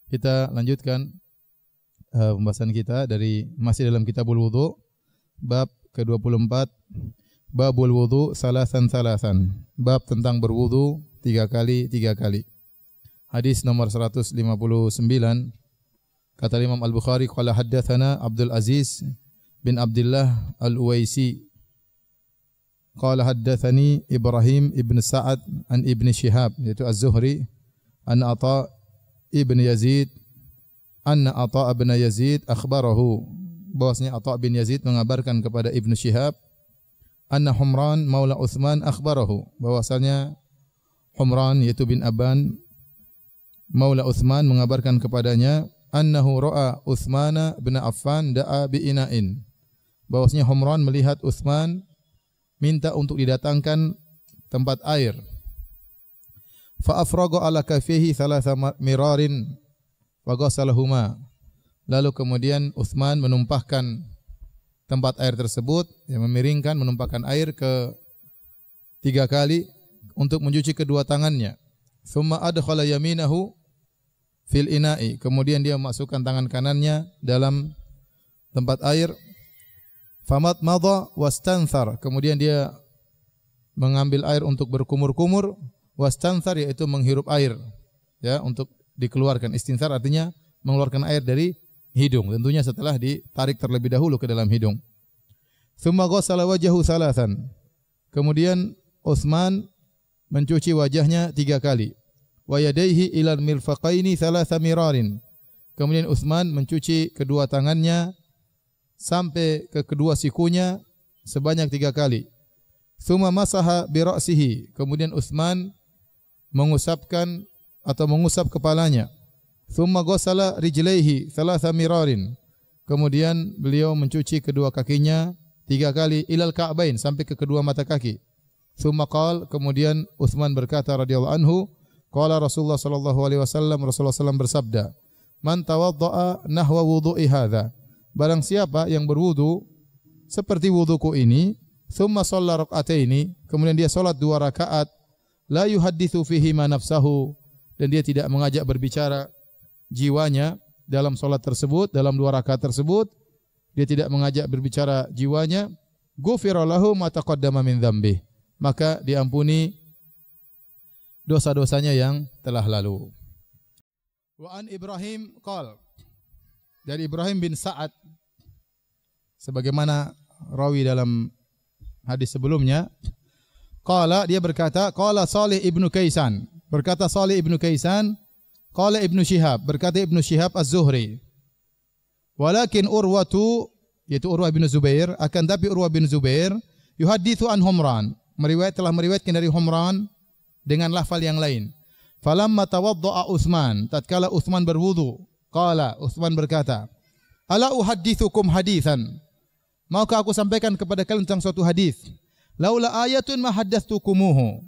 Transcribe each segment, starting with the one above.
Kita lanjutkan pembahasan kita dari masih dalam Kitabul Wudu, bab ke-24, Babul Wudu salasan. Bab tentang berwudu 3 kali. Hadis nomor 159. Kata Imam Al-Bukhari, qala haddatsana Abdul Aziz bin Abdullah Al-Uwaisi. Qala haddatsani Ibrahim ibn Sa'ad an Ibn Shihab, yaitu Az-Zuhri, an Atha ibn Yazid, anna Atha ibn Yazid akhbarahu, bahwasanya Atha bin Yazid mengabarkan kepada Ibn Shihab, anna Humran maula Utsman akhbarahu, bahwasanya Humran yaitu bin Aban maula Utsman mengabarkan kepadanya, annahu ra'a Utsman bin Affan da'a bi ina'in, bahwasanya Humran melihat Utsman minta untuk didatangkan tempat air. Fa afraga ala kafihi thalatha mirarin wa ghasalahuma. Lalu kemudian Utsman menumpahkan tempat air tersebut, yang memiringkan, menumpahkan air ke 3 kali untuk mencuci kedua tangannya. Tsumma adkhala yaminahu fil ina'i. Kemudian dia memasukkan tangan kanannya dalam tempat air. Famat madha wastanthar. Kemudian dia mengambil air untuk berkumur-kumur. Wastanthar yaitu menghirup air, ya, untuk dikeluarkan. Istinthar artinya mengeluarkan air dari hidung, tentunya setelah ditarik terlebih dahulu ke dalam hidung. Tsumma ghassala wajhahu thalathan. Kemudian Utsman mencuci wajahnya 3 kali. Wa yadayhi ilal mirfaqaini thalatha mirarin. Kemudian Utsman mencuci kedua tangannya sampai ke kedua sikunya sebanyak 3 kali. Tsumma masaha bi ra'sihi. Kemudian Utsman mengusapkan atau mengusap kepalanya. Tsumma ghassala rijlaihi thalatha mirarin. Kemudian beliau mencuci kedua kakinya 3 kali ilal ka'bain, sampai ke kedua mata kaki. Tsumma qala, kemudian Utsman berkata radhiyallahu anhu, qala Rasulullah sallallahu alaihi wasallam, Rasulullah sallallahu bersabda, man tawaddaa nahwa wudu'i hadza, barang siapa yang berwudu seperti wuduku ini, tsumma shalla rak'ataini, kemudian dia salat 2 rakaat, la yuhadditsu fihi ma nafsahu, dan dia tidak mengajak berbicara jiwanya dalam salat tersebut, dalam 2 rakaat tersebut, dia tidak mengajak berbicara jiwanya, ghufira lahu ma taqaddama min dzambi, maka diampuni dosa-dosanya yang telah lalu. Wa an Ibrahim qala, dari Ibrahim bin Sa'ad, sebagaimana rawi dalam hadis sebelumnya, qala, dia berkata, qala Salih ibnu Kaisan, berkata Salih ibnu Kaisan, qala Ibnu Shihab, berkata Ibnu Shihab Az-Zuhri, walakin Urwatu, yaitu Urwah bin Zubair, akan tapi Urwah bin Zubair yuhadithu an Humran, telah meriwayatkan dari Humran dengan lafal yang lain. Falamma tawadda'a Utsman, tatkala Utsman berwudu, qala, Utsman berkata, ala uhaddithukum haditsan, maukah aku sampaikan kepada kalian tentang suatu hadis? Laula ayatun ma haddattsukumuhu,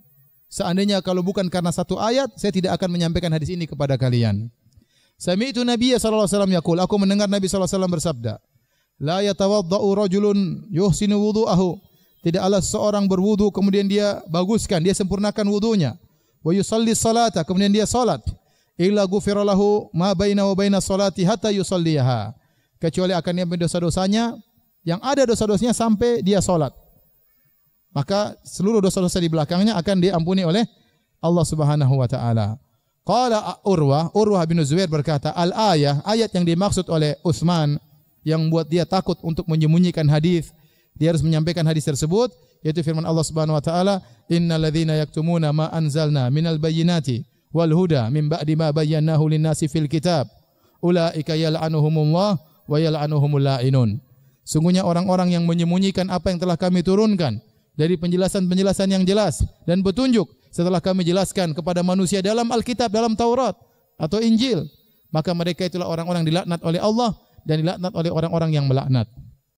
seandainya kalau bukan karena satu ayat, saya tidak akan menyampaikan hadis ini kepada kalian. Sami'tu Nabiyya sallallahu alaihi wasallam yaqul, aku mendengar Nabi sallallahu alaihi wasallam bersabda, la yatawaddau rajulun yuhsinu wudu'ahu, tidaklah seorang berwudu kemudian dia baguskan, dia sempurnakan wudunya, wa yusalli salata, kemudian dia salat, illa ghufira lahu ma baina wa baina salati hatta yusalliha, kecuali akan diampuni dosa-dosanya, yang ada dosa-dosanya sampai dia salat, maka seluruh dosa-dosa di belakangnya akan diampuni oleh Allah Subhanahu wa taala. Qala Urwah bin Zubair berkata, al-ayah, ayat yang dimaksud oleh Utsman yang buat dia takut untuk menyembunyikan hadis, dia harus menyampaikan hadis tersebut, yaitu firman Allah Subhanahu wa taala, innal ladzina yaktumuna ma anzalna minal bayyinati wal huda min ba'di ma bayyanahu lin-nasi fil kitab ulaika yal'anuhumullah wa yal'anuhumul la'inun. Sungguhnya orang-orang yang menyembunyikan apa yang telah kami turunkan dari penjelasan-penjelasan yang jelas dan petunjuk setelah kami jelaskan kepada manusia dalam Alkitab, dalam Taurat atau Injil, maka mereka itulah orang-orang dilaknat oleh Allah dan dilaknat oleh orang-orang yang melaknat.